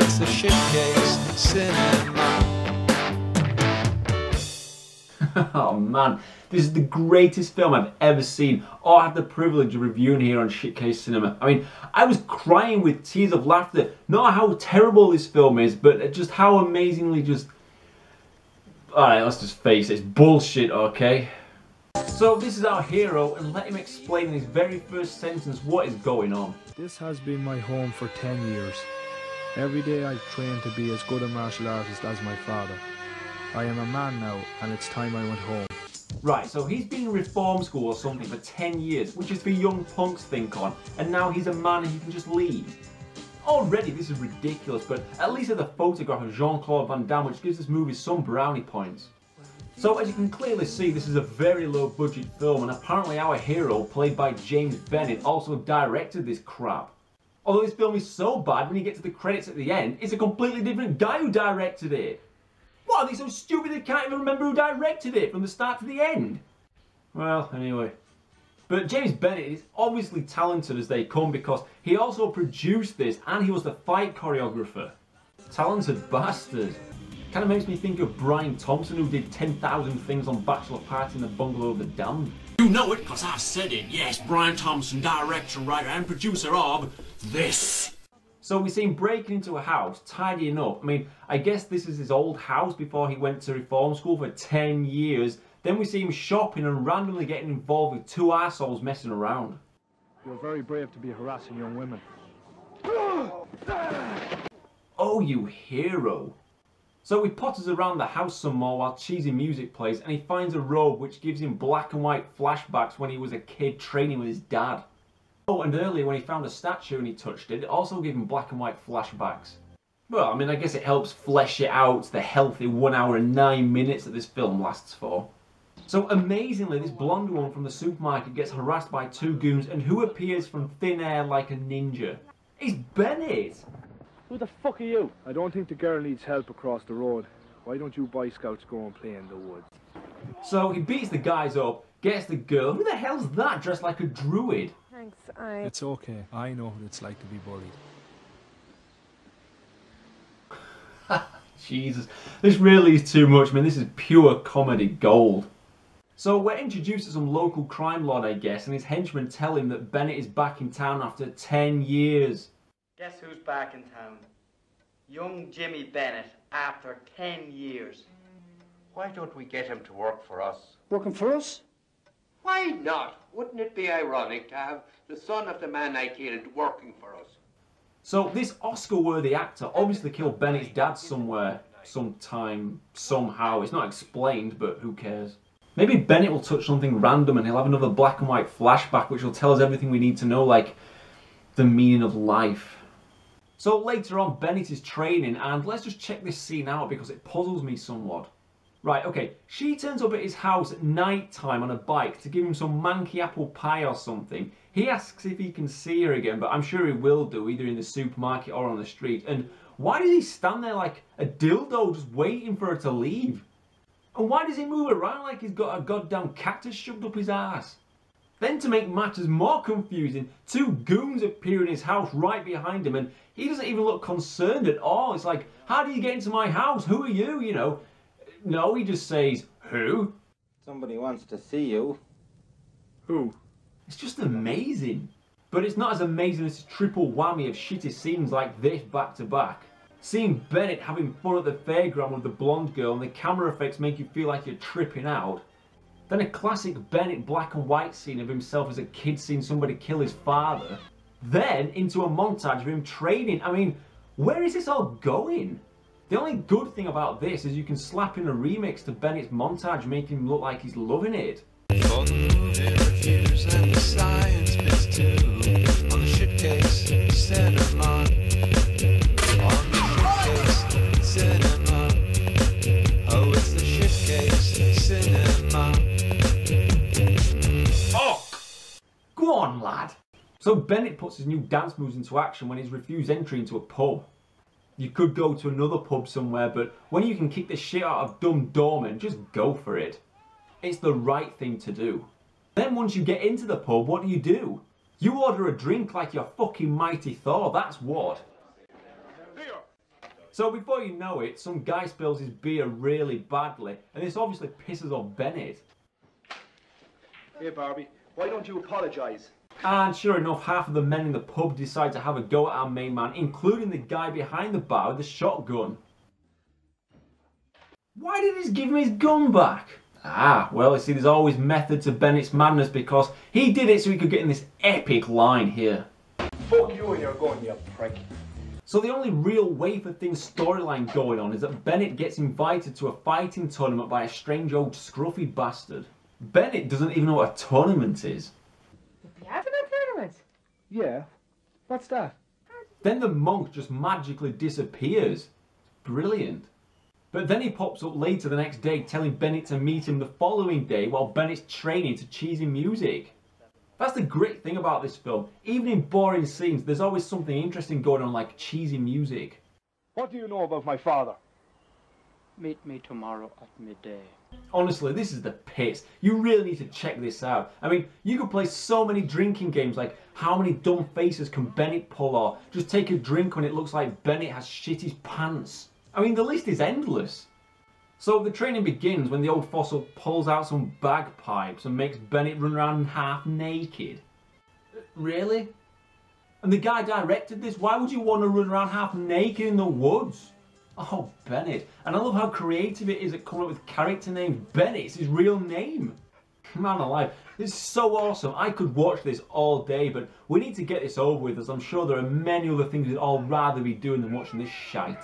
it's the Shitcase cinema. Oh man, this is the greatest film I've ever seen, or I had the privilege of reviewing here on Shitcase Cinema. I mean, I was crying with tears of laughter, not how terrible this film is, but just how amazingly just... Alright, let's just face it, it's bullshit, okay? So this is our hero, and let him explain in his very first sentence what is going on. This has been my home for 10 years. Every day I've trained to be as good a martial artist as my father. I am a man now, and it's time I went home. Right, so he's been in reform school or something for 10 years, which is for young punks to think on, and now he's a man and he can just leave. Already this is ridiculous, but at least there's a photograph of Jean-Claude Van Damme which gives this movie some brownie points. So as you can clearly see, this is a very low budget film, and apparently our hero, played by James Bennett, also directed this crap. Although this film is so bad, when you get to the credits at the end, it's a completely different guy who directed it. What, are they so stupid they can't even remember who directed it from the start to the end? Well, anyway. But James Bennett is obviously talented as they come, because he also produced this and he was the fight choreographer. Talented bastard. Kind of makes me think of Brian Thompson, who did 10,000 things on Bachelor Party in the Bungalow of the Damned. You know it, because I said it. Yes, Brian Thompson, director, writer and producer of this. So we see him breaking into a house, tidying up. I mean, I guess this is his old house before he went to reform school for 10 years. Then we see him shopping and randomly getting involved with two arseholes messing around. You're very brave to be harassing young women. Oh, you hero. So he potters around the house some more while cheesy music plays, and he finds a robe which gives him black and white flashbacks when he was a kid training with his dad. Oh, and earlier when he found a statue and he touched it, it also gave him black and white flashbacks. Well, I mean, I guess it helps flesh it out, the healthy 1 hour and 9 minutes that this film lasts for. So amazingly, this blonde woman from the supermarket gets harassed by two goons, and who appears from thin air like a ninja? It's Bennett! Who the fuck are you? I don't think the girl needs help across the road. Why don't you Boy Scouts go and play in the woods? So he beats the guys up, gets the girl. Who the hell's that dressed like a druid? Thanks, It's okay. I know what it's like to be bullied. Jesus, this really is too much, man. This is pure comedy gold. So we're introduced to some local crime lord, I guess, and his henchmen tell him that Bennett is back in town after 10 years. Guess who's back in town? Young Jimmy Bennett, after 10 years. Why don't we get him to work for us? Working for us? Why not? Wouldn't it be ironic to have the son of the man I killed working for us? So this Oscar-worthy actor obviously killed Bennett's dad somewhere, sometime, somehow. It's not explained, but who cares? Maybe Bennett will touch something random and he'll have another black and white flashback which will tell us everything we need to know, like the meaning of life. So later on, Bennett is training, and let's just check this scene out because it puzzles me somewhat. Right, okay, she turns up at his house at night time on a bike to give him some manky apple pie or something. He asks if he can see her again, but I'm sure he will do, either in the supermarket or on the street. And why does he stand there like a dildo just waiting for her to leave? And why does he move around like he's got a goddamn cactus shoved up his ass? Then to make matters more confusing, two goons appear in his house right behind him, and he doesn't even look concerned at all. It's like, how do you get into my house? Who are you, you know? No, he just says, who? Somebody wants to see you. Who? It's just amazing. But it's not as amazing as a triple whammy of shitty scenes like this back to back. Seeing Bennett having fun at the fairground with the blonde girl and the camera effects make you feel like you're tripping out. Then a classic Bennett black and white scene of himself as a kid seeing somebody kill his father. Then into a montage of him training. I mean, where is this all going? The only good thing about this is you can slap in a remix to Bennett's montage, making him look like he's loving it. For the movie reviews and the science bits too, on the Shitcase cinema. On the Shitcase cinema. Oh, it's the Shitcase cinema. Fuck! Go on, lad. So Bennett puts his new dance moves into action when he's refused entry into a pub. You could go to another pub somewhere, but when you can kick the shit out of dumb doormen, just go for it. It's the right thing to do. Then once you get into the pub, what do? You order a drink like you're fucking Mighty Thor, that's what. Here, So before you know it, some guy spills his beer really badly, and this obviously pisses off Bennett. Hey Barbie, why don't you apologise? And sure enough, half of the men in the pub decide to have a go at our main man, including the guy behind the bar with the shotgun. Why did he give him his gun back? Ah, well, you see, there's always method to Bennett's madness because he did it so he could get in this epic line here. Fuck you and your gun, you prick. So the only real way for things storyline going on is that Bennett gets invited to a fighting tournament by a strange old scruffy bastard. Bennett doesn't even know what a tournament is. You having a tournament? Yeah, what's that? Then the monk just magically disappears. Brilliant. But then he pops up later the next day telling Bennett to meet him the following day while Bennett's training to cheesy music. That's the great thing about this film. Even in boring scenes, there's always something interesting going on, like cheesy music. What do you know about my father? Meet me tomorrow at midday. Honestly, this is the pits. You really need to check this out. I mean, you could play so many drinking games like how many dumb faces can Bennett pull, or just take a drink when it looks like Bennett has shit his pants. I mean, the list is endless. So the training begins when the old fossil pulls out some bagpipes and makes Bennett run around half naked. Really? And the guy directed this? Why would you want to run around half naked in the woods? Oh, Bennett. And I love how creative it is at coming up with character names. Bennett's his real name. Man alive, this is so awesome. I could watch this all day, but we need to get this over with, as I'm sure there are many other things we'd all rather be doing than watching this shite.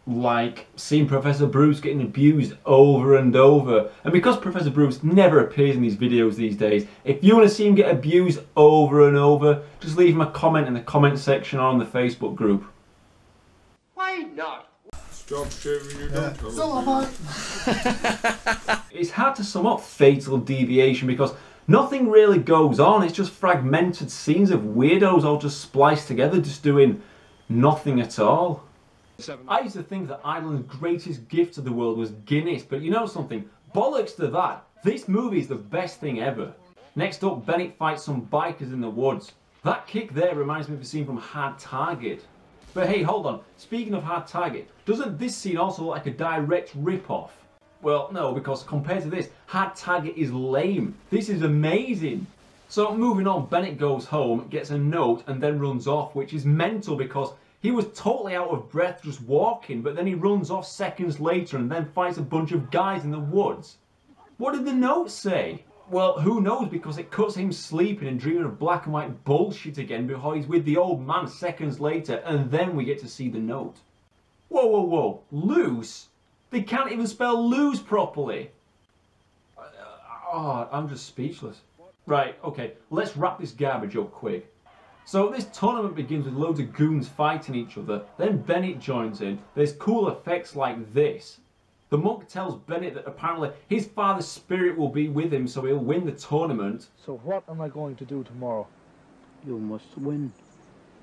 Like seeing Professor Bruce getting abused over and over. And because Professor Bruce never appears in these videos these days, if you want to see him get abused over and over, just leave him a comment in the comment section or on the Facebook group. Why not? Stop shaving your don't It's hard to sum up Fatal Deviation because nothing really goes on. It's just fragmented scenes of weirdos all just spliced together, just doing nothing at all. I used to think that Ireland's greatest gift to the world was Guinness, but you know something? Bollocks to that. This movie is the best thing ever. Next up, Bennett fights some bikers in the woods. That kick there reminds me of a scene from Hard Target. But hey, hold on. Speaking of Hard Target, doesn't this scene also look like a direct rip-off? Well, no, because compared to this, Hard Target is lame. This is amazing. So moving on, Bennett goes home, gets a note, and then runs off, which is mental because he was totally out of breath just walking, but then he runs off seconds later and then fights a bunch of guys in the woods. What did the note say? Well, who knows, because it cuts him sleeping and dreaming of black and white bullshit again before he's with the old man seconds later, and then we get to see the note. Whoa, whoa, whoa. Loose? They can't even spell lose properly. Oh, I'm just speechless. Right, okay, let's wrap this garbage up quick. So this tournament begins with loads of goons fighting each other, then Bennett joins in. There's cool effects like this. The monk tells Bennett that apparently his father's spirit will be with him so he'll win the tournament. So what am I going to do tomorrow? You must win.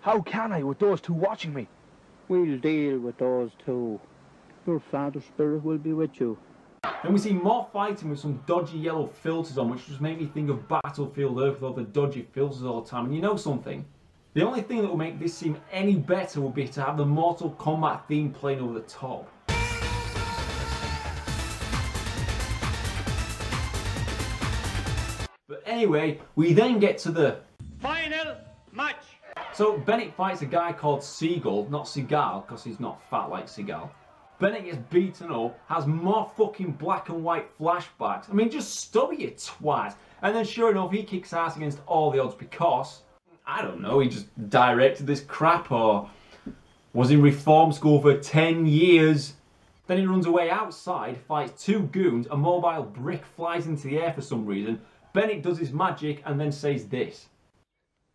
How can I with those two watching me? We'll deal with those two. Your father's spirit will be with you. And we see more fighting with some dodgy yellow filters on, which just make me think of Battlefield Earth with all the dodgy filters all the time. And you know something? The only thing that will make this seem any better would be to have the Mortal Kombat theme playing over the top. But anyway, we then get to the Final match. So Bennett fights a guy called Seagull, not Seagal, because he's not fat like Seagal. Bennett gets beaten up, has more fucking black and white flashbacks. I mean, just stop it, you twat. And then sure enough, he kicks ass against all the odds because, I don't know, he just directed this crap or was in reform school for 10 years. Then he runs away outside, fights two goons, a mobile brick flies into the air for some reason. Bennett does his magic and then says this.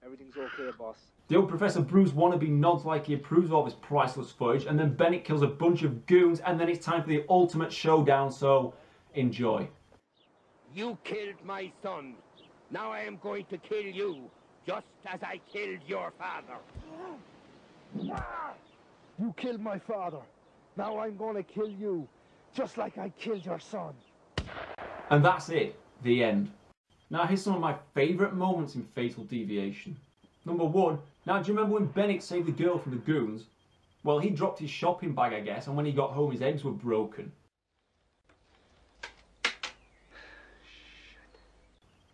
Everything's okay, boss. The old Professor Bruce wannabe nods like he approves of all this priceless footage, and then Bennett kills a bunch of goons, and then it's time for the ultimate showdown, so enjoy. You killed my son. Now I am going to kill you, just as I killed your father. You killed my father. Now I'm going to kill you, just like I killed your son. And that's it. The end. Now here's some of my favourite moments in Fatal Deviation. Number one, now do you remember when Bennett saved the girl from the goons? Well, he dropped his shopping bag, I guess, and when he got home his eggs were broken.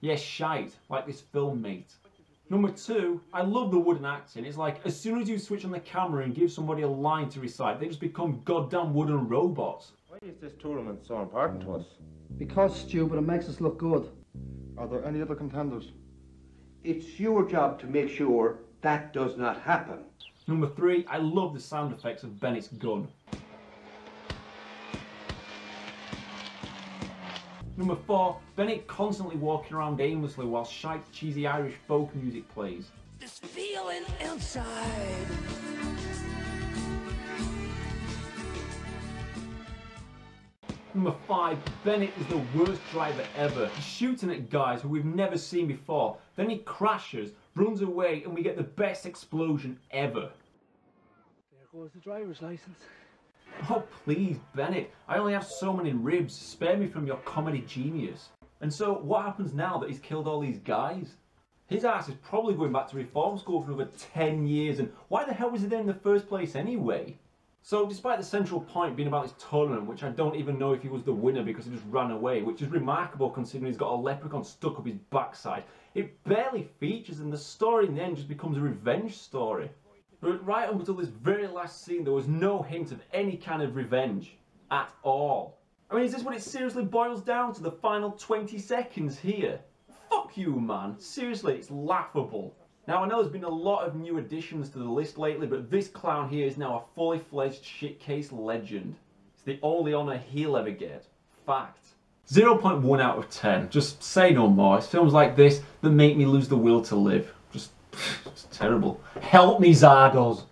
Yes, shite, like this film, mate. Number 2, I love the wooden acting. It's like, as soon as you switch on the camera and give somebody a line to recite, they just become goddamn wooden robots. Why is this tournament so important to us? Because, stupid, it makes us look good. Are there any other contenders? It's your job to make sure that does not happen. Number 3, I love the sound effects of Bennett's gun. Number 4, Bennett constantly walking around aimlessly while shite cheesy Irish folk music plays. This feeling inside. Number 5, Bennett is the worst driver ever. He's shooting at guys who we've never seen before. Then he crashes, runs away, and we get the best explosion ever. There goes the driver's license. Oh please, Bennett, I only have so many ribs. Spare me from your comedy genius. And so, what happens now that he's killed all these guys? His ass is probably going back to reform school for another 10 years, and why the hell was he there in the first place anyway? So, despite the central point being about this tournament, which I don't even know if he was the winner because he just ran away, which is remarkable considering he's got a leprechaun stuck up his backside, it barely features, and the story in the end just becomes a revenge story. But right up until this very last scene, there was no hint of any kind of revenge. At all. I mean, is this what it seriously boils down to, the final 20 seconds here? Fuck you, man. Seriously, it's laughable. Now, I know there's been a lot of new additions to the list lately, but this clown here is now a fully fledged shitcase legend. It's the only honour he'll ever get. Fact. 0.1 out of 10. Just say no more. It's films like this that make me lose the will to live. Just, it's terrible. Help me, Zardos.